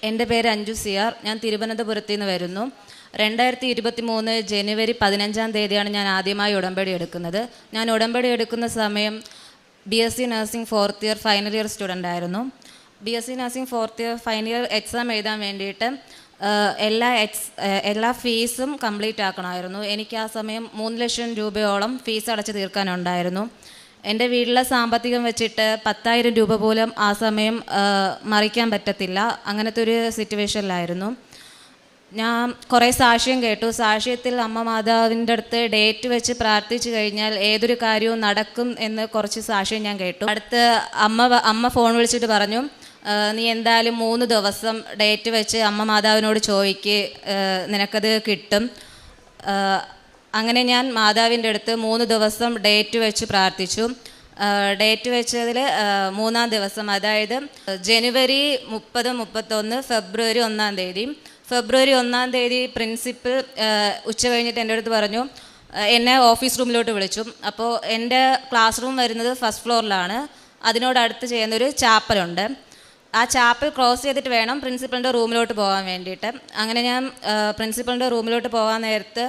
എൻ്റെ പേര് അഞ്ജു സിയാർ. ഞാൻ തിരുവനന്തപുരത്ത് നിന്ന് വരുന്നു. 2023 ജനുവരി 15-ാം തീയതിയാണ് ഞാൻ ആദ്യമായി ഉടമ്പടി എടുക്കുന്നത്. ഞാൻ ഉടമ്പടി എടുക്കുന്ന സമയം BSc nursing 4th year final year student ആയിരുന്നു. BSc nursing 4th year final year exam എഴുതാൻ വേണ്ടിയിട്ട് എല്ലാ ഫീസും കംപ്ലീറ്റ് ആക്കണമായിരുന്നു. എനിക്ക് ആ സമയം 3 ലക്ഷം രൂപയോളം ഫീസ് അടച്ച് തീർക്കാനുണ്ടായിരുന്നു. എൻ്റെ വീട്ടിലെ സാമ്പത്തികം വെച്ചിട്ട് 10,000 രൂപ പോലും ആ സമയം മറിക്കാൻ പറ്റത്തില്ല. അങ്ങനത്തെ ഒരു സിറ്റുവേഷനിലായിരുന്നു. ഞാൻ കുറേ സാക്ഷ്യം കേട്ടു. സാക്ഷ്യത്തിൽ അമ്മ മാതാവിൻ്റെ അടുത്ത് ഡേറ്റ് വെച്ച് പ്രാർത്ഥിച്ചു കഴിഞ്ഞാൽ ഏതൊരു കാര്യവും നടക്കും എന്ന് കുറച്ച് സാക്ഷ്യം ഞാൻ കേട്ടു. അടുത്ത് അമ്മ ഫോൺ വിളിച്ചിട്ട് പറഞ്ഞു, നീ എന്തായാലും 3 ദിവസം ഡേറ്റ് വെച്ച് അമ്മ മാതാവിനോട് ചോദിക്ക്, നിനക്കത് കിട്ടും. അങ്ങനെ ഞാൻ മാതാവിൻ്റെ അടുത്ത് 3 ദിവസം ഡേറ്റ് വെച്ച് പ്രാർത്ഥിച്ചു. ഡേറ്റ് വെച്ചതിൽ 3-ാം ദിവസം, അതായത് ജനുവരി 30, 31, ഫെബ്രുവരി 1-ാം തീയതി. ഫെബ്രുവരി 1-ാം തീയതി പ്രിൻസിപ്പൽ ഉച്ച കഴിഞ്ഞിട്ട് എൻ്റെ അടുത്ത് പറഞ്ഞു, എന്നെ ഓഫീസ് റൂമിലോട്ട് വിളിച്ചു. അപ്പോൾ എൻ്റെ ക്ലാസ് റൂം വരുന്നത് ഫസ്റ്റ് ഫ്ലോറിലാണ്. അതിനോടടുത്ത് ചെയ്യുന്നൊരു ചാപ്പലുണ്ട്. ആ ചാപ്പൽ ക്രോസ് ചെയ്തിട്ട് വേണം പ്രിൻസിപ്പളിൻ്റെ റൂമിലോട്ട് പോകാൻ വേണ്ടിയിട്ട്. അങ്ങനെ ഞാൻ പ്രിൻസിപ്പളിൻ്റെ റൂമിലോട്ട് പോകാൻ നേരത്ത്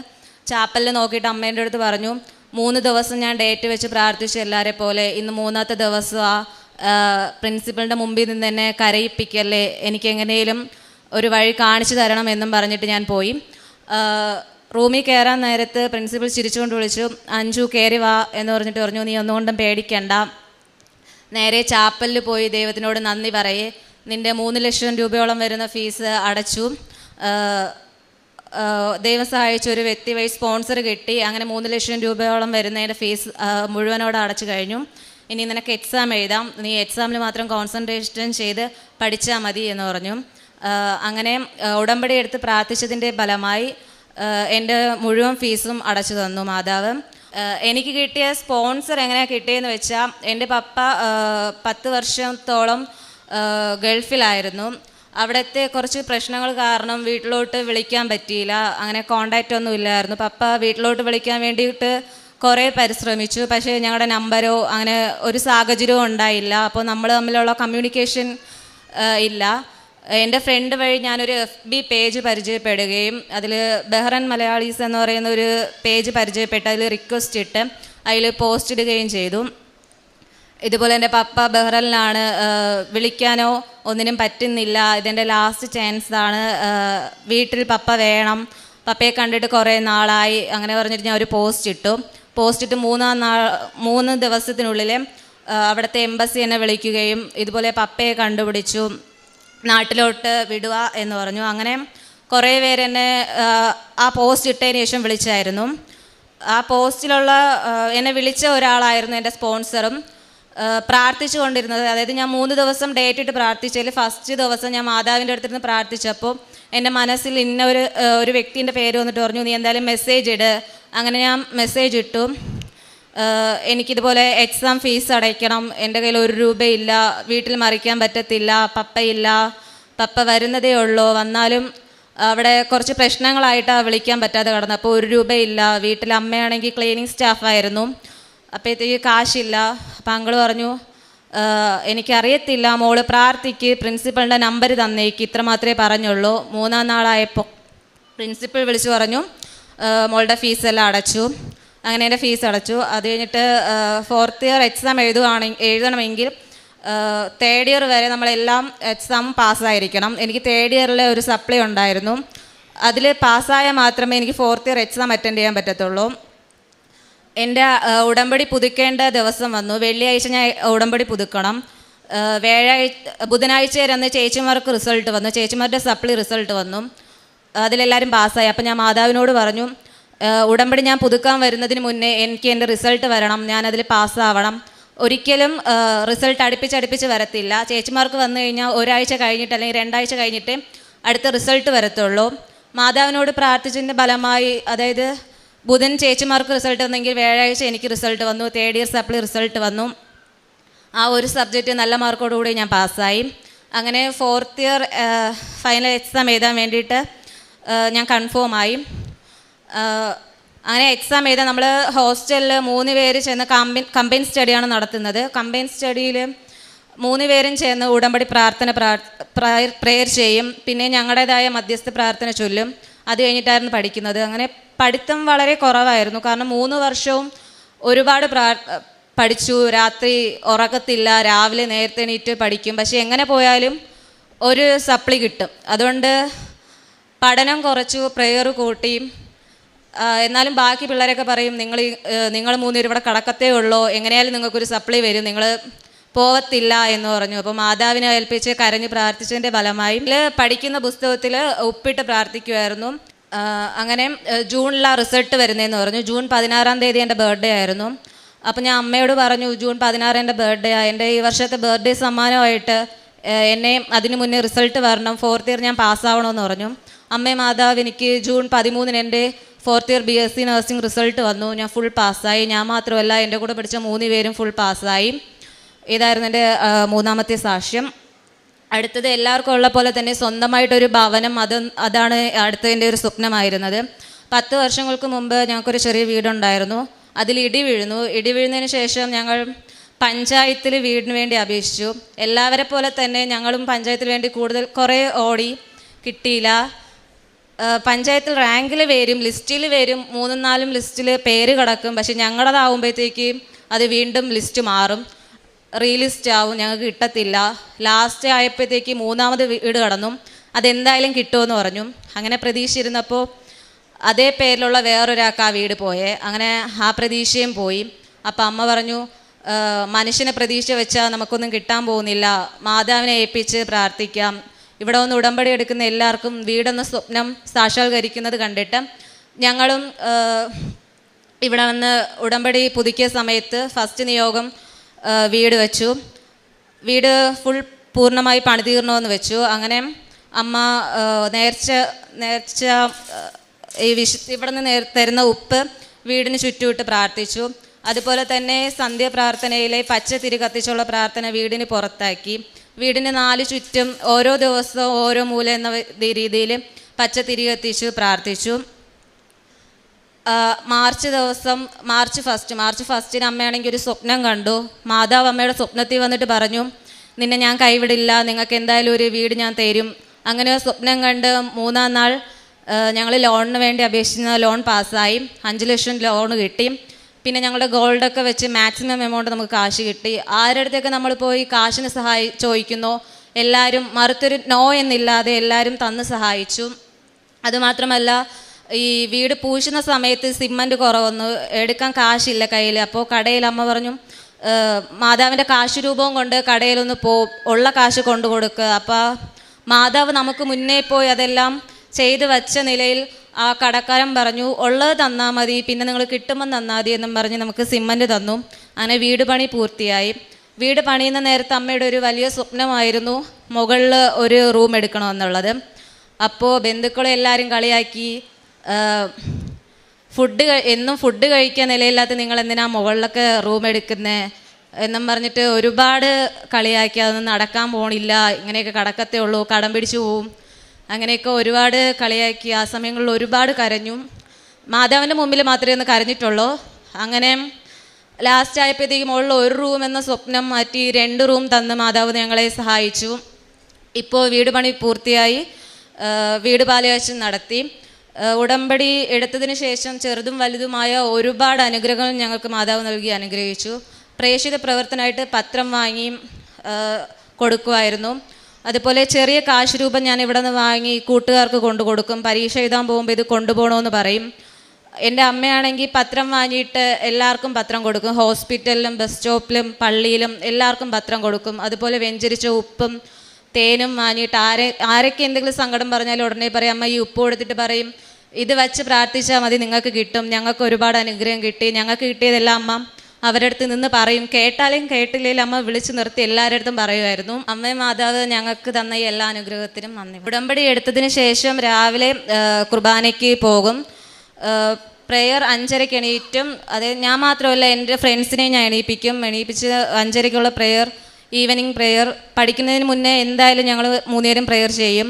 ചാപ്പലിൽ നോക്കിയിട്ട് അമ്മേൻ്റെ അടുത്ത് പറഞ്ഞു, 3 ദിവസം ഞാൻ ഡേറ്റ് വെച്ച് പ്രാർത്ഥിച്ചു എല്ലാവരെ പോലെ, ഇന്ന് 3-ാമത്തെ ദിവസം പ്രിൻസിപ്പളിൻ്റെ മുമ്പിൽ നിന്ന് എന്നെ കരയിപ്പിക്കല്ലേ, എനിക്ക് എങ്ങനെയും ഒരു വഴി കാണിച്ചു തരണം എന്നും പറഞ്ഞിട്ട് ഞാൻ പോയി. റൂമിൽ കയറാൻ നേരത്ത് പ്രിൻസിപ്പൽ ചിരിച്ചുകൊണ്ട് വിളിച്ചു, അഞ്ജു കയറി വാ എന്ന് പറഞ്ഞിട്ട് പറഞ്ഞു, നീ ഒന്നുകൊണ്ടും പേടിക്കണ്ട, നേരെ ചാപ്പലിൽ പോയി ദൈവത്തിനോട് നന്ദി പറയേ, നിൻ്റെ 3 ലക്ഷം രൂപയോളം വരുന്ന ഫീസ് അടച്ചു, ദൈവം സഹായിച്ച ഒരു വ്യക്തി വഴി സ്പോൺസർ കിട്ടി. അങ്ങനെ 3 ലക്ഷം രൂപയോളം വരുന്നതിൻ്റെ ഫീസ് മുഴുവനോടെ അടച്ചു കഴിഞ്ഞു. ഇനി നിനക്ക് എക്സാം എഴുതാം, നീ എക്സാമിൽ മാത്രം കോൺസെൻട്രേഷൻ ചെയ്ത് പഠിച്ചാൽ മതി എന്ന് പറഞ്ഞു. അങ്ങനെ ഉടമ്പടി എടുത്ത് പ്രാർത്ഥിച്ചതിൻ്റെ ഫലമായി എൻ്റെ മുഴുവൻ ഫീസും അടച്ചു തന്നു മാതാവ്. എനിക്ക് കിട്ടിയ സ്പോൺസർ എങ്ങനെയാണ് കിട്ടിയെന്ന് വെച്ചാൽ, എൻ്റെ പപ്പ 10 വർഷത്തോളം ഗൾഫിലായിരുന്നു. അവിടുത്തെ കുറച്ച് പ്രശ്നങ്ങൾ കാരണം വീട്ടിലോട്ട് വിളിക്കാൻ പറ്റിയില്ല. അങ്ങനെ കോണ്ടാക്റ്റ് ഒന്നും ഇല്ലായിരുന്നു. പപ്പ വീട്ടിലോട്ട് വിളിക്കാൻ വേണ്ടിയിട്ട് കുറേ പരിശ്രമിച്ചു. പക്ഷേ ഞങ്ങളുടെ നമ്പരോ അങ്ങനെ ഒരു സാഹചര്യവും ഉണ്ടായില്ല. അപ്പോൾ നമ്മൾ തമ്മിലുള്ള കമ്മ്യൂണിക്കേഷൻ ഇല്ല. എൻ്റെ ഫ്രണ്ട് വഴി ഞാനൊരു FB പേജ് പരിചയപ്പെടുകയും അതിൽ ബഹ്റൻ മലയാളീസ് എന്ന് പറയുന്ന ഒരു പേജ് പരിചയപ്പെട്ട് അതിൽ റിക്വസ്റ്റ് ഇട്ട് അതിൽ പോസ്റ്റ് ഇടുകയും ചെയ്തു. ഇതുപോലെ എൻ്റെ പപ്പ ബഹ്റനിലാണ്, വിളിക്കാനോ ഒന്നിനും പറ്റുന്നില്ല, ഇതെൻ്റെ ലാസ്റ്റ് ചാൻസ് ആണ്, വീട്ടിൽ പപ്പ വേണം, പപ്പയെ കണ്ടിട്ട് കുറേ നാളായി, അങ്ങനെ പറഞ്ഞിട്ട് ഞാൻ ഒരു പോസ്റ്റ് ഇട്ടു. പോസ്റ്റ് ഇട്ട് 3 ദിവസത്തിനുള്ളിൽ അവിടുത്തെ എംബസി എന്നെ വിളിക്കുകയും ഇതുപോലെ പപ്പയെ കണ്ടുപിടിച്ചു, നാട്ടിലോട്ട് വിടുക എന്ന് പറഞ്ഞു. അങ്ങനെ കുറേ പേരെന്നെ ആ പോസ്റ്റ് ഇട്ടതിന് ശേഷം വിളിച്ചായിരുന്നു. ആ പോസ്റ്റിലുള്ള എന്നെ വിളിച്ച ഒരാളായിരുന്നു എൻ്റെ സ്പോൺസറും. പ്രാർത്ഥിച്ചു കൊണ്ടിരുന്നത്, അതായത് ഞാൻ 3 ദിവസം ഡേറ്റ് ഇട്ട് പ്രാർത്ഥിച്ചതിൽ ഫസ്റ്റ് ദിവസം ഞാൻ മാതാവിൻ്റെ അടുത്തിരുന്ന് പ്രാർത്ഥിച്ചപ്പോൾ എൻ്റെ മനസ്സിൽ ഇന്ന ഒരു വ്യക്തിൻ്റെ പേര് വന്നിട്ട് പറഞ്ഞു, നീ എന്തായാലും മെസ്സേജ് ഇട്. അങ്ങനെ ഞാൻ മെസ്സേജ് ഇട്ടു, എനിക്കിതുപോലെ എക്സാം ഫീസ് അടയ്ക്കണം, എൻ്റെ കയ്യിൽ 1 രൂപയില്ല, വീട്ടിൽ മറിക്കാൻ പറ്റത്തില്ല, പപ്പയില്ല, പപ്പ വരുന്നതേ ഉള്ളൂ, വന്നാലും അവിടെ കുറച്ച് പ്രശ്നങ്ങളായിട്ടാണ് വിളിക്കാൻ പറ്റാതെ കിടന്നത്. അപ്പോൾ 1 രൂപയില്ല, വീട്ടിൽ അമ്മയാണെങ്കിൽ ക്ലീനിങ് സ്റ്റാഫായിരുന്നു, അപ്പോഴത്തേക്ക് കാശില്ല. അപ്പം അങ്കിൾ പറഞ്ഞു, എനിക്കറിയത്തില്ല, മോള് പ്രാർത്ഥിക്ക്, പ്രിൻസിപ്പളിൻ്റെ നമ്പർ തന്നേക്ക്, ഇത്ര മാത്രമേ പറഞ്ഞുള്ളൂ. 3-ാം നാളായപ്പോൾ പ്രിൻസിപ്പൾ വിളിച്ചു പറഞ്ഞു, മോളുടെ ഫീസെല്ലാം അടച്ചു. അങ്ങനെ എൻ്റെ ഫീസ് അടച്ചു. അത് കഴിഞ്ഞിട്ട് 4th ഇയർ എക്സാം എഴുതണമെങ്കിൽ 3rd ഇയർ വരെ നമ്മളെല്ലാം എക്സാം പാസ്സായിരിക്കണം. എനിക്ക് 3rd ഇയറിൽ ഒരു സപ്ലൈ ഉണ്ടായിരുന്നു. അതിൽ പാസ്സായാൽ മാത്രമേ എനിക്ക് 4th ഇയർ എക്സാം അറ്റൻഡ് ചെയ്യാൻ പറ്റത്തുള്ളൂ. എൻ്റെ ഉടമ്പടി പുതുക്കേണ്ട ദിവസം വന്നു. വെള്ളിയാഴ്ച ഞാൻ ഉടമ്പടി പുതുക്കണം. ബുധനാഴ്ച അന്ന് ചേച്ചിമാർക്ക് റിസൾട്ട് വന്നു, ചേച്ചിമാരുടെ സപ്ലി റിസൾട്ട് വന്നു. അതിലെല്ലാവരും പാസ്സായി. അപ്പം ഞാൻ മാതാവിനോട് പറഞ്ഞു, ഉടമ്പടി ഞാൻ പുതുക്കാൻ വരുന്നതിന് മുന്നേ എനിക്ക് എൻ്റെ റിസൾട്ട് വരണം, ഞാനതിൽ പാസ്സാവണം. ഒരിക്കലും റിസൾട്ട് അടുപ്പിച്ച് വരത്തില്ല. ചേച്ചിമാർക്ക് വന്നു കഴിഞ്ഞാൽ 1 ആഴ്ച കഴിഞ്ഞിട്ട് അല്ലെങ്കിൽ 2 ആഴ്ച കഴിഞ്ഞിട്ട് അടുത്ത റിസൾട്ട് വരത്തുള്ളൂ. മാതാവിനോട് പ്രാർത്ഥിച്ചതിൻ്റെ ഫലമായി, അതായത് ബുധൻ ചേച്ചിമാർക്ക് റിസൾട്ട് വന്നെങ്കിൽ വ്യാഴാഴ്ച എനിക്ക് റിസൾട്ട് വന്നു. 3rd ഇയർ സപ്ലി റിസൾട്ട് വന്നു. ആ ഒരു സബ്ജക്റ്റ് നല്ല മാർക്കോടുകൂടി ഞാൻ പാസ്സായി. അങ്ങനെ 4th ഇയർ ഫൈനൽ എക്സാം എഴുതാൻ വേണ്ടിയിട്ട് ഞാൻ കൺഫേം ആയി. അങ്ങനെ എക്സാം എഴുതാൻ നമ്മൾ ഹോസ്റ്റലിൽ 3 പേര് ചെന്ന് കമ്പൈൻ സ്റ്റഡിയാണ് നടത്തുന്നത്. കമ്പൈൻ സ്റ്റഡിയിൽ 3 പേരും ചേർന്ന് ഉടമ്പടി പ്രാർത്ഥന പ്രെയർ ചെയ്യും. പിന്നെ ഞങ്ങളുടേതായ മധ്യസ്ഥ പ്രാർത്ഥന ചൊല്ലും. അത് കഴിഞ്ഞിട്ടായിരുന്നു പഠിക്കുന്നത്. അങ്ങനെ പഠിത്തം വളരെ കുറവായിരുന്നു. കാരണം 3 വർഷവും ഒരുപാട് പഠിച്ചു. രാത്രി ഉറക്കത്തില്ല, രാവിലെ നേരത്തെ എണീറ്റ് പഠിക്കും. പക്ഷെ എങ്ങനെ പോയാലും ഒരു സപ്ലി കിട്ടും. അതുകൊണ്ട് പഠനം കുറച്ചു, പ്രെയർ കൂട്ടി. എന്നാലും ബാക്കി പിള്ളേരൊക്കെ പറയും, നിങ്ങൾ 3 പേരും ഇവിടെ കടക്കത്തേ ഉള്ളൂ, എങ്ങനെയായാലും നിങ്ങൾക്കൊരു സപ്ലി വരും, നിങ്ങൾ പോവത്തില്ല എന്ന് പറഞ്ഞു. അപ്പോൾ മാതാവിനെ ഏൽപ്പിച്ച് കരഞ്ഞ് പ്രാർത്ഥിച്ചതിൻ്റെ ഫലമായി പഠിക്കുന്ന പുസ്തകത്തിൽ ഉപ്പിട്ട് പ്രാർത്ഥിക്കുമായിരുന്നു. അങ്ങനെ ജൂണിലാണ് റിസൾട്ട് വരുന്നതെന്ന് പറഞ്ഞു. ജൂൺ 16-ാം തീയതി എൻ്റെ ബർത്ത്ഡേ ആയിരുന്നു. അപ്പോൾ ഞാൻ അമ്മയോട് പറഞ്ഞു, ജൂൺ 16 എൻ്റെ ബർത്ത്ഡേ ആണ്, എൻ്റെ ഈ വർഷത്തെ ബർത്ത്ഡേ സമ്മാനമായിട്ട് എന്നെ അതിന് മുന്നേ റിസൾട്ട് വരണം, 4th ഇയർ ഞാൻ പാസ്സാവണമെന്ന് പറഞ്ഞു. അമ്മേ മാതാവ്, എനിക്ക് ജൂൺ 13 എൻ്റെ 4th year BSc nursing result വന്നു. ഞാൻ ഫുൾ പാസ്സായി. ഞാൻ മാത്രമല്ല, എൻ്റെ കൂടെ പഠിച്ച 3 പേരും ഫുൾ പാസ്സായി. ഇതായിരുന്നു എൻ്റെ 3ാമത്തെ സാക്ഷ്യം. അടുത്തത് എല്ലാവർക്കും ഉള്ള പോലെ തന്നെ സ്വന്തമായിട്ടൊരു ഭവനം, അതാണ് അടുത്തതിൻ്റെ ഒരു സ്വപ്നമായിരുന്നത്. 10 വർഷങ്ങൾക്ക് മുമ്പ് ഞങ്ങൾക്കൊരു ചെറിയ വീടുണ്ടായിരുന്നു. അതിൽ ഇടി വീഴുന്നു. ഇടി വീഴുന്നതിന് ശേഷം ഞങ്ങൾ പഞ്ചായത്തിൽ വീടിന് വേണ്ടി അപേക്ഷിച്ചു. എല്ലാവരെ പോലെ തന്നെ ഞങ്ങളും പഞ്ചായത്തിന് വേണ്ടി കുറേ ഓടി, കിട്ടിയില്ല. പഞ്ചായത്തിൽ റാങ്കിൽ വരും, ലിസ്റ്റിൽ വരും, 3-4 ലിസ്റ്റിൽ പേര് കിടക്കും. പക്ഷെ ഞങ്ങളതാവുമ്പോഴത്തേക്ക് അത് വീണ്ടും ലിസ്റ്റ് മാറും, റീലിസ്റ്റ് ആവും, ഞങ്ങൾക്ക് കിട്ടത്തില്ല. ലാസ്റ്റ് ആയപ്പോഴത്തേക്ക് 3ാമത് വീട് കടന്നു. അതെന്തായാലും കിട്ടുമെന്ന് പറഞ്ഞു. അങ്ങനെ പ്രതീക്ഷിച്ചിരുന്നപ്പോൾ അതേ പേരിലുള്ള വേറൊരാൾക്ക് ആ വീട് പോയേ. അങ്ങനെ ആ പ്രതീക്ഷയും പോയി. അപ്പം അമ്മ പറഞ്ഞു, മനുഷ്യനെ പ്രതീക്ഷ വെച്ചാൽ നമുക്കൊന്നും കിട്ടാൻ പോകുന്നില്ല, മാതാവിനെ ഏൽപ്പിച്ച് പ്രാർത്ഥിക്കാം. ഇവിടെ വന്ന് ഉടമ്പടി എടുക്കുന്ന എല്ലാവർക്കും വീടെന്ന സ്വപ്നം സാക്ഷാത്കരിക്കുന്നത് കണ്ടിട്ട് ഞങ്ങളും ഇവിടെ വന്ന് ഉടമ്പടി പുതുക്കിയ സമയത്ത് ഫസ്റ്റ് നിയോഗം വീട് വെച്ചു. വീട് പൂർണ്ണമായി പണിതീർണമെന്ന് വെച്ചു. അങ്ങനെ അമ്മ നേർച്ച ഇവിടെ നിന്ന് തരുന്ന ഉപ്പ് വീടിന് ചുറ്റുമിട്ട് പ്രാർത്ഥിച്ചു. അതുപോലെ തന്നെ സന്ധ്യാപ്രാർത്ഥനയിലെ പച്ച തിരി കത്തിച്ചുള്ള പ്രാർത്ഥന വീടിന് പുറത്താക്കി. വീടിന് 4 ചുറ്റും ഓരോ ദിവസവും ഓരോ മൂല എന്ന രീതിയിൽ പച്ച തിരി കത്തിച്ചു പ്രാർത്ഥിച്ചു. മാർച്ച് ഫസ്റ്റിന് അമ്മയാണെങ്കിൽ ഒരു സ്വപ്നം കണ്ടു. മാതാവ് അമ്മയുടെ സ്വപ്നത്തിൽ വന്നിട്ട് പറഞ്ഞു, നിന്നെ ഞാൻ കൈവിടില്ല, നിങ്ങൾക്ക് എന്തായാലും ഒരു വീട് ഞാൻ തരും. അങ്ങനെ സ്വപ്നം കണ്ട് 3-ാം നാൾ ഞങ്ങൾ ലോണിന് വേണ്ടി അപേക്ഷിച്ച ലോൺ പാസ്സായി. 5 ലക്ഷം ലോൺ കിട്ടി. പിന്നെ ഞങ്ങളുടെ ഗോൾഡൊക്കെ വെച്ച് മാക്സിമം എമൗണ്ട് നമുക്ക് കാശ് കിട്ടി. ആരുടെ അടുത്തേക്ക് നമ്മൾ പോയി കാശിന് ചോദിക്കുന്നോ എല്ലാവരും മറുത്തൊരു നോ എന്നില്ലാതെ എല്ലാവരും തന്ന് സഹായിച്ചു. അതുമാത്രമല്ല, ഈ വീട് പൂശുന്ന സമയത്ത് സിമൻറ്റ് കുറവൊന്നു എടുക്കാൻ കാശില്ല കയ്യിൽ. അപ്പോൾ കടയിൽ അമ്മ പറഞ്ഞു, മാതാവിൻ്റെ കാശ് രൂപവും കൊണ്ട് കടയിലൊന്ന് ഉള്ള കാശ് കൊണ്ടു കൊടുക്കുക. അപ്പോൾ മാതാവ് നമുക്ക് മുന്നേ പോയി അതെല്ലാം ചെയ്ത് വച്ച നിലയിൽ ആ കടക്കാരൻ പറഞ്ഞു, ഉള്ളത് തന്നാൽ മതി, പിന്നെ നിങ്ങൾ കിട്ടുമ്പം തന്നാൽ മതി എന്നും പറഞ്ഞ് നമുക്ക് സിമൻറ്റ് തന്നു. അങ്ങനെ വീട് പണി പൂർത്തിയായി. വീട് പണിയുന്ന നേരത്തെ അമ്മയുടെ ഒരു വലിയ സ്വപ്നമായിരുന്നു മുകളിൽ ഒരു റൂം എടുക്കണമെന്നുള്ളത്. അപ്പോൾ ബന്ധുക്കളെ എല്ലാവരും കളിയാക്കി, എന്നും ഫുഡ് കഴിക്കാൻ നിലയില്ലാത്ത നിങ്ങൾ എന്തിനാ മുകളിലൊക്കെ റൂം എടുക്കുന്നത് എന്നും പറഞ്ഞിട്ട് ഒരുപാട് കളിയാക്കി. അതൊന്നും നടക്കാൻ പോണില്ല, ഇങ്ങനെയൊക്കെ കടക്കത്തേ ഉള്ളൂ, കടം പിടിച്ചു പോവും, അങ്ങനെയൊക്കെ ഒരുപാട് കളിയാക്കി. ആ സമയങ്ങളിൽ ഒരുപാട് കരഞ്ഞു. മാതാവിൻ്റെ മുമ്പിൽ മാത്രമേ ഒന്ന് കരഞ്ഞിട്ടുള്ളൂ. അങ്ങനെ ലാസ്റ്റ് ആയപ്പോഴത്തേക്കും മുകളിൽ ഒരു റൂം എന്ന സ്വപ്നം മാറ്റി 2 റൂം തന്ന് മാതാവ് ഞങ്ങളെ സഹായിച്ചു. ഇപ്പോൾ വീട് പണി പൂർത്തിയായി, വീട് പാലുകാഴ്ച നടത്തി. ഉടമ്പടി എടുത്തതിന് ശേഷം ചെറുതും വലുതുമായ ഒരുപാട് അനുഗ്രഹങ്ങൾ ഞങ്ങൾക്ക് മാതാവ് നൽകി അനുഗ്രഹിച്ചു. പ്രേക്ഷിത പ്രവർത്തനമായിട്ട് പത്രം വാങ്ങി കൊടുക്കുമായിരുന്നു. അതുപോലെ ചെറിയ കാശ് രൂപം ഞാൻ ഇവിടെ നിന്ന് വാങ്ങി കൂട്ടുകാർക്ക് കൊണ്ടു കൊടുക്കും. പരീക്ഷ എഴുതാൻ പോകുമ്പോൾ ഇത് കൊണ്ടുപോകണമെന്ന് പറയും. എൻ്റെ അമ്മയാണെങ്കിൽ പത്രം വാങ്ങിയിട്ട് എല്ലാവർക്കും പത്രം കൊടുക്കും. ഹോസ്പിറ്റലിലും ബസ് സ്റ്റോപ്പിലും പള്ളിയിലും എല്ലാവർക്കും പത്രം കൊടുക്കും. അതുപോലെ വെഞ്ചരിച്ച ഉപ്പും തേനും വാങ്ങിയിട്ട് ആരൊക്കെ എന്തെങ്കിലും സങ്കടം പറഞ്ഞാലും ഉടനെ പറയും, അമ്മ ഈ ഉപ്പ് കൊടുത്തിട്ട് പറയും, ഇത് വച്ച് പ്രാർത്ഥിച്ചാൽ മതി, നിങ്ങൾക്ക് കിട്ടും. ഞങ്ങൾക്ക് ഒരുപാട് അനുഗ്രഹം കിട്ടി. ഞങ്ങൾക്ക് കിട്ടിയതെല്ലാം അമ്മ അവരുടെ അടുത്ത് നിന്ന് പറയും. കേട്ടാലും കേട്ടില്ലെങ്കിലും അമ്മ വിളിച്ചു നിർത്തി എല്ലാവരുടെ അടുത്തും പറയുമായിരുന്നു. അമ്മയും മാതാവ് ഞങ്ങൾക്ക് തന്ന ഈ എല്ലാ അനുഗ്രഹത്തിനും നന്ദി. ഉടമ്പടി എടുത്തതിന് ശേഷം രാവിലെ കുർബാനയ്ക്ക് പോകും. പ്രെയർ 5:30 എണീറ്റും. അത് ഞാൻ മാത്രമല്ല, എൻ്റെ ഫ്രണ്ട്സിനെ ഞാൻ എണീപ്പിച്ച് 5:30 പ്രെയർ, ഈവനിങ് പ്രെയർ. പഠിക്കുന്നതിന് മുന്നേ എന്തായാലും ഞങ്ങൾ 3 നേരം പ്രെയർ ചെയ്യും.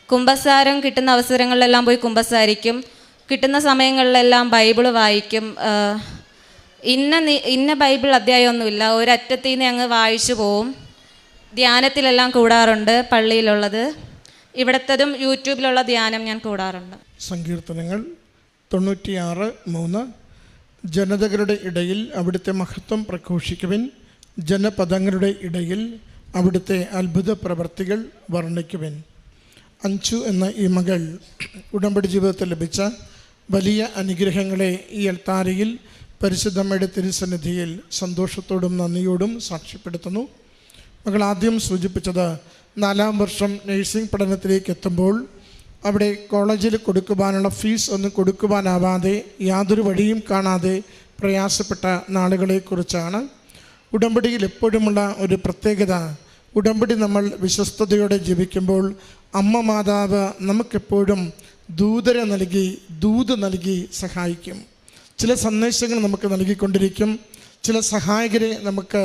കുമ്പസാരം കിട്ടുന്ന അവസരങ്ങളിലെല്ലാം പോയി കുമ്പസാരിക്കും. കിട്ടുന്ന സമയങ്ങളിലെല്ലാം ബൈബിള് വായിക്കും. ഇന്ന ബൈബിൾ അധ്യായമൊന്നുമില്ല, ഒരറ്റത്തിൽ നിന്ന് അങ്ങ് വായിച്ചു പോവും. ധ്യാനത്തിലെല്ലാം കൂടാറുണ്ട്, പള്ളിയിലുള്ളത്. ഇവിടത്തതും യൂട്യൂബിലുള്ള ധ്യാനം ഞാൻ കൂടാറുണ്ട്. സങ്കീർത്തനങ്ങൾ 96:3. ജനതകളുടെ ഇടയിൽ അവിടുത്തെ മഹത്വം പ്രഘോഷിക്കുവിൻ, ജനപദങ്ങളുടെ ഇടയിൽ അവിടുത്തെ അത്ഭുത പ്രവർത്തികൾ വർണ്ണിക്കുവിൻ. അഞ്ചു എന്ന ഈ മകൾ ഉടമ്പടി ജീവിതത്തിൽ ലഭിച്ച വലിയ അനുഗ്രഹങ്ങളെ ഈ അൾത്താരയിൽ പരിശുദ്ധമ്മയുടെ തിരുസന്നിധിയിൽ സന്തോഷത്തോടും നന്ദിയോടും സാക്ഷ്യപ്പെടുത്തുന്നു. മകൾ ആദ്യം സൂചിപ്പിച്ചത് 4-ാം വർഷം നഴ്സിംഗ് പഠനത്തിലേക്ക് എത്തുമ്പോൾ അവിടെ കോളേജിൽ കൊടുക്കുവാനുള്ള ഫീസ് ഒന്നും കൊടുക്കുവാനാവാതെ യാതൊരു വഴിയും കാണാതെ പ്രയാസപ്പെട്ട നാളുകളെക്കുറിച്ചാണ്. ഉടമ്പടിയിൽ എപ്പോഴുമുള്ള ഒരു പ്രത്യേകത, ഉടമ്പടി നമ്മൾ വിശ്വസ്തയോടെ ജീവിക്കുമ്പോൾ അമ്മ മാതാവ് നമുക്കെപ്പോഴും ദൂത് നൽകി സഹായിക്കും. ചില സന്ദേശങ്ങൾ നമുക്ക് നൽകിക്കൊണ്ടിരിക്കും. ചില സഹായകരെ നമുക്ക്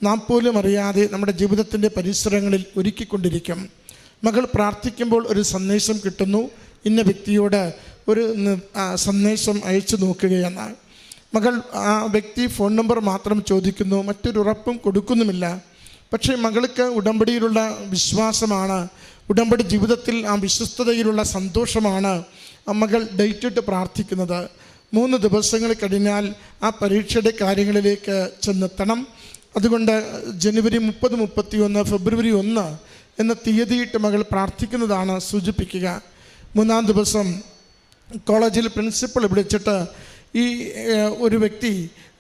നാം പോലും അറിയാതെ നമ്മുടെ ജീവിതത്തിൻ്റെ പരിസരങ്ങളിൽ ഒരുക്കിക്കൊണ്ടിരിക്കും. മകൾ പ്രാർത്ഥിക്കുമ്പോൾ ഒരു സന്ദേശം കിട്ടുന്നു, ഇന്ന വ്യക്തിയോട് ഒരു സന്ദേശം അയച്ചു നോക്കുകയെന്ന്. മകൾ ആ വ്യക്തി ഫോൺ നമ്പർ മാത്രം ചോദിക്കുന്നു, മറ്റൊരു ഉറപ്പും കൊടുക്കുന്നുമില്ല. പക്ഷേ മകൾക്ക് ഉടമ്പടിയിലുള്ള വിശ്വാസമാണ്, ഉടമ്പടി ജീവിതത്തിൽ ആ വിശ്വസ്തതയിലുള്ള സന്തോഷമാണ് മകൾ ഡേറ്റിട്ട് പ്രാർത്ഥിക്കുന്നത്. 3 ദിവസങ്ങൾ കഴിഞ്ഞാൽ ആ പരീക്ഷയുടെ കാര്യങ്ങളിലേക്ക് ചെന്നെത്തണം. അതുകൊണ്ട് ജനുവരി 30, 31, ഫെബ്രുവരി 1 എന്ന തീയതിയിട്ട് മകൾ പ്രാർത്ഥിക്കുന്നതാണ് സൂചിപ്പിക്കുക. 3-ാം ദിവസം കോളേജിൽ പ്രിൻസിപ്പൾ വിളിച്ചിട്ട് ഈ ഒരു വ്യക്തി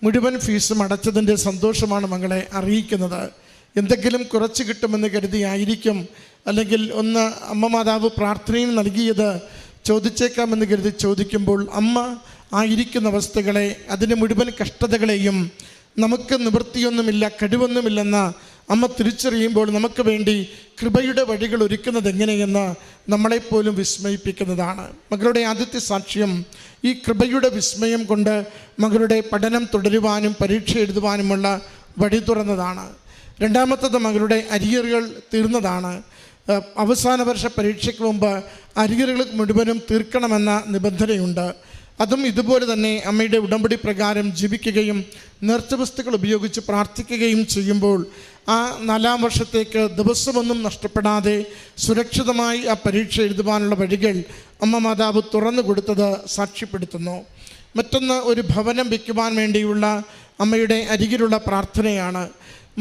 മുഴുവൻ ഫീസും അടച്ചതിൻ്റെ സന്തോഷമാണ് മകളെ അറിയിക്കുന്നത്. എന്തെങ്കിലും കുറച്ച് കിട്ടുമെന്ന് കരുതിയായിരിക്കും, അല്ലെങ്കിൽ ഒന്ന് അമ്മ മാതാവ് പ്രാർത്ഥനയിൽ നൽകിയത് ചോദിച്ചേക്കാമെന്ന് കരുതി ചോദിക്കുമ്പോൾ അമ്മ ആയിരിക്കുന്ന അവസ്ഥകളെ, അതിൻ്റെ മുഴുവൻ കഷ്ടതകളെയും നമുക്ക് നിവൃത്തിയൊന്നുമില്ല, കഴിവൊന്നുമില്ലെന്ന് അമ്മ തിരിച്ചറിയുമ്പോൾ നമുക്ക് വേണ്ടി കൃപയുടെ വഴികൾ ഒരുക്കുന്നത് എങ്ങനെയെന്ന് നമ്മളെപ്പോലും വിസ്മയിപ്പിക്കുന്നതാണ്. മകളുടെ ആദ്യത്തെ സാക്ഷ്യം ഈ കൃപയുടെ വിസ്മയം കൊണ്ട് മകളുടെ പഠനം തുടരുവാനും പരീക്ഷ എഴുതുവാനുമുള്ള വഴി തുറന്നതാണ്. 2ാമത്തത് മകളുടെ അരിയറുകൾ തീർന്നതാണ്. അവസാന വർഷ പരീക്ഷയ്ക്ക് മുമ്പ് അരിയറുകൾ മുഴുവനും തീർക്കണമെന്ന നിബന്ധനയുണ്ട്. അതും ഇതുപോലെ തന്നെ അമ്മയുടെ ഉടമ്പടി പ്രകാരം ജീവിക്കുകയും നേർച്ച വസ്തുക്കൾ ഉപയോഗിച്ച് പ്രാർത്ഥിക്കുകയും ചെയ്യുമ്പോൾ ആ 4-ാം വർഷത്തേക്ക് ദിവസമൊന്നും നഷ്ടപ്പെടാതെ സുരക്ഷിതമായി ആ പരീക്ഷ എഴുതുവാനുള്ള വഴികൾ അമ്മ മാതാവ് തുറന്നു കൊടുത്തത് സാക്ഷ്യപ്പെടുത്തുന്നു. മറ്റൊന്ന്, ഒരു ഭവനം വയ്ക്കുവാൻ വേണ്ടിയുള്ള അമ്മയുടെ അരികിലുള്ള പ്രാർത്ഥനയാണ്.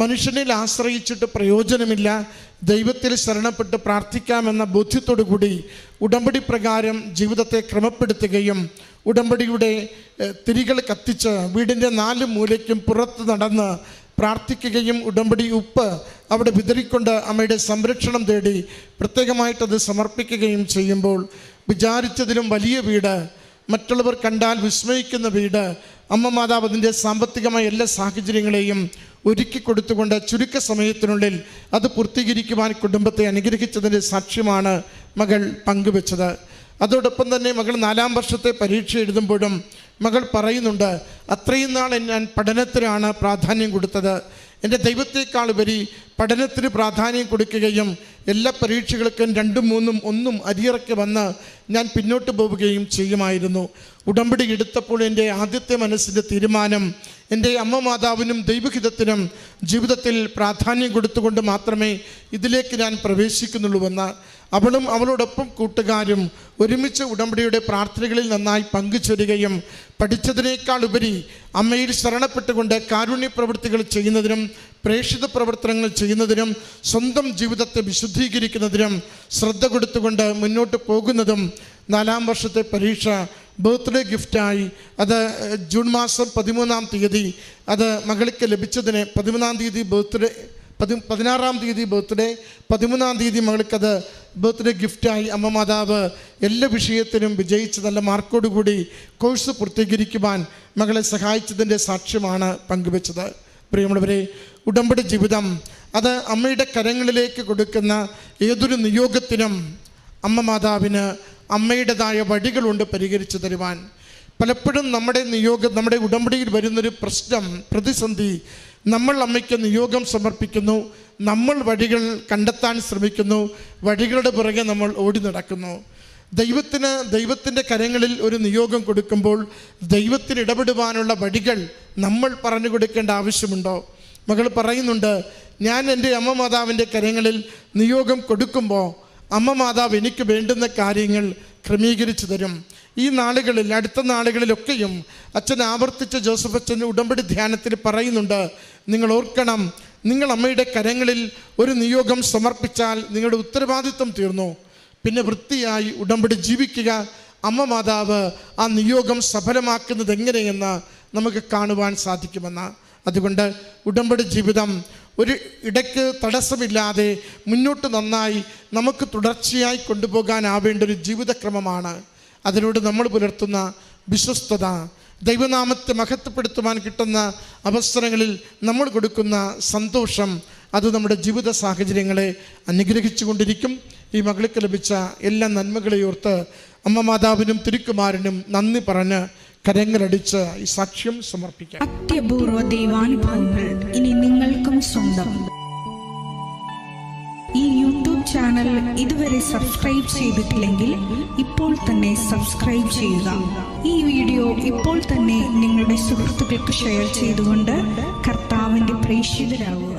മനുഷ്യനിൽ ആശ്രയിച്ചിട്ട് പ്രയോജനമില്ല, ദൈവത്തിൽ ശരണപ്പെട്ട് പ്രാർത്ഥിക്കാമെന്ന ബോധ്യത്തോടു കൂടി ഉടമ്പടി പ്രകാരം ജീവിതത്തെ ക്രമപ്പെടുത്തുകയും ഉടമ്പടിയുടെ തിരികൾ കത്തിച്ച് വീടിൻ്റെ 4 മൂലയ്ക്കും പുറത്ത് നടന്ന് പ്രാർത്ഥിക്കുകയും ഉടമ്പടി ഉപ്പ് അവിടെ വിതറിക്കൊണ്ട് അമ്മയുടെ സംരക്ഷണം തേടി പ്രത്യേകമായിട്ടത് സമർപ്പിക്കുകയും ചെയ്യുമ്പോൾ വിചാരിച്ചതിലും വലിയ വീട്, മറ്റുള്ളവർ കണ്ടാൽ വിസ്മയിക്കുന്ന വീട്, അമ്മ മാതാവ് അതിൻ്റെ സാമ്പത്തികമായ എല്ലാ സാഹചര്യങ്ങളെയും ഒരുക്കി കൊടുത്തുകൊണ്ട് ചുരുക്ക സമയത്തിനുള്ളിൽ അത് പൂർത്തീകരിക്കുവാൻ കുടുംബത്തെ അനുഗ്രഹിച്ചതിൻ്റെ സാക്ഷ്യമാണ് മകൾ പങ്കുവെച്ചത്. അതോടൊപ്പം തന്നെ മകൾ 4-ാം വർഷത്തെ പരീക്ഷ എഴുതുമ്പോഴും മകൾ പറയുന്നുണ്ട്, അത്രയും നാൾ ഞാൻ പഠനത്തിനാണ് പ്രാധാന്യം കൊടുത്തത്, എൻ്റെ ദൈവത്തെക്കാൾ ഉപരി പഠനത്തിന് പ്രാധാന്യം കൊടുക്കുകയും എല്ലാ പരീക്ഷകൾക്കും 2, 3, 1 അരിയിറക്കി വന്ന് ഞാൻ പിന്നോട്ട് പോവുകയും ചെയ്യുമായിരുന്നു. ഉടമ്പടി എടുത്തപ്പോൾ എൻ്റെ ആദ്യത്തെ മനസ്സിൻ്റെ തീരുമാനം എൻ്റെ അമ്മ മാതാവിനും ദൈവഹിതത്തിനും ജീവിതത്തിൽ പ്രാധാന്യം കൊടുത്തുകൊണ്ട് മാത്രമേ ഇതിലേക്ക് ഞാൻ പ്രവേശിക്കുന്നുള്ളൂവെന്ന്. അവളും അവളോടൊപ്പം കൂട്ടുകാരും ഒരുമിച്ച് ഉടമ്പടിയുടെ പ്രാർത്ഥനകളിൽ നന്നായി പങ്കുചേരുകയും പഠിച്ചതിനേക്കാൾ ഉപരി അമ്മയിൽ ശരണപ്പെട്ടുകൊണ്ട് കാരുണ്യ പ്രവൃത്തികൾ ചെയ്യുന്നതിനും പ്രേക്ഷിത പ്രവർത്തനങ്ങൾ ചെയ്യുന്നതിനും സ്വന്തം ജീവിതത്തെ വിശുദ്ധീകരിക്കുന്നതിനും ശ്രദ്ധ കൊടുത്തുകൊണ്ട് മുന്നോട്ട് പോകുന്നതും 4-ാം വർഷത്തെ പരീക്ഷ ബർത്ത്ഡേ ഗിഫ്റ്റായി അത് ജൂൺ മാസം 13-ാം തീയതി അത് മകൾക്ക് ലഭിച്ചതിന് 13-ാം തീയതി ബർത്ത്ഡേ, 16-ാം തീയതി ബർത്ത്ഡേ, 13-ാം തീയതി മകൾക്കത് ബർത്ത്ഡേ ഗിഫ്റ്റായി അമ്മ മാതാവ് എല്ലാ വിഷയത്തിനും വിജയിച്ച് നല്ല മാർക്കോടുകൂടി കോഴ്സ് പൂർത്തീകരിക്കുവാൻ മകളെ സഹായിച്ചതിൻ്റെ സാക്ഷ്യമാണ് പങ്കുവെച്ചത്. പ്രിയമുള്ളവരെ, ഉടമ്പടി ജീവിതം അത് അമ്മയുടെ കരങ്ങളിലേക്ക് കൊടുക്കുന്ന ഏതൊരു നിയോഗത്തിനും അമ്മ മാതാവിന് അമ്മയുടേതായ വഴികളുണ്ട് പരിഹരിച്ചു തരുവാൻ. പലപ്പോഴും നമ്മുടെ ഉടമ്പടിയിൽ വരുന്നൊരു പ്രശ്നം, പ്രതിസന്ധി, നമ്മൾ അമ്മയ്ക്ക് നിയോഗം സമർപ്പിക്കുന്നു, നമ്മൾ വഴികൾ കണ്ടെത്താൻ ശ്രമിക്കുന്നു, വഴികളുടെ പുറകെ നമ്മൾ ഓടി നടക്കുന്നു. ദൈവത്തിൻ്റെ കരങ്ങളിൽ ഒരു നിയോഗം കൊടുക്കുമ്പോൾ ദൈവത്തിന് ഇടപെടുവാനുള്ള വഴികൾ നമ്മൾ പറഞ്ഞു കൊടുക്കേണ്ട ആവശ്യമുണ്ടോ? മകൾ പറയുന്നുണ്ട്, ഞാൻ എൻ്റെ അമ്മ മാതാവിൻ്റെ കരങ്ങളിൽ നിയോഗം കൊടുക്കുമ്പോൾ അമ്മ മാതാവ് എനിക്ക് വേണ്ടുന്ന കാര്യങ്ങൾ ക്രമീകരിച്ചു തരും. ഈ നാളുകളിൽ, അടുത്ത നാളുകളിലൊക്കെയും അച്ഛൻ ആവർത്തിച്ച ജോസഫ് അച്ഛൻ ഉടമ്പടി ധ്യാനത്തിൽ പറയുന്നുണ്ട്, നിങ്ങൾ ഓർക്കണം, നിങ്ങൾ അമ്മയുടെ കരങ്ങളിൽ ഒരു നിയോഗം സമർപ്പിച്ചാൽ നിങ്ങളുടെ ഉത്തരവാദിത്വം തീർന്നു. പിന്നെ വൃത്തിയായി ഉടമ്പടി ജീവിക്കുക. അമ്മ മാതാവ് ആ നിയോഗം സഫലമാക്കുന്നത് എങ്ങനെയെന്ന് നമുക്ക് കാണുവാൻ സാധിക്കുമെന്ന്. അതുകൊണ്ട് ഉടമ്പടി ജീവിതം ഒരു ഇടയ്ക്ക് തടസ്സമില്ലാതെ മുന്നോട്ട് നന്നായി നമുക്ക് തുടർച്ചയായി കൊണ്ടുപോകാനാവേണ്ട ഒരു ജീവിതക്രമമാണ്. അതിനോട് നമ്മൾ പുലർത്തുന്ന വിശ്വസ്തത, ദൈവനാമത്തെ മഹത്വപ്പെടുത്തുവാൻ കിട്ടുന്ന അവസരങ്ങളിൽ നമ്മൾ കൊടുക്കുന്ന സന്തോഷം, അത് നമ്മുടെ ജീവിത സാഹചര്യങ്ങളെ അനുഗ്രഹിച്ചു കൊണ്ടിരിക്കും. ഈ മകൾക്ക് ലഭിച്ച എല്ലാ നന്മകളെയോർത്ത് അമ്മ മാതാവിനും തിരുക്കുമാരനും നന്ദി പറഞ്ഞ് കരങ്ങളടിച്ച് ഈ സാക്ഷ്യം സമർപ്പിക്കാം. അത്യപൂർവ ദൈവാനുഭവങ്ങൾ ഇനി നിങ്ങൾക്കും സ്വന്തം. ഈ യൂട്യൂബ് ചാനൽ ഇതുവരെ സബ്സ്ക്രൈബ് ചെയ്തിട്ടില്ലെങ്കിൽ ഇപ്പോൾ തന്നെ സബ്സ്ക്രൈബ് ചെയ്യുക. ഈ വീഡിയോ ഇപ്പോൾ തന്നെ നിങ്ങളുടെ സുഹൃത്തുക്കൾക്ക് ഷെയർ ചെയ്തുകൊണ്ട് കർത്താവിൻ്റെ പ്രേക്ഷിതരാകുക.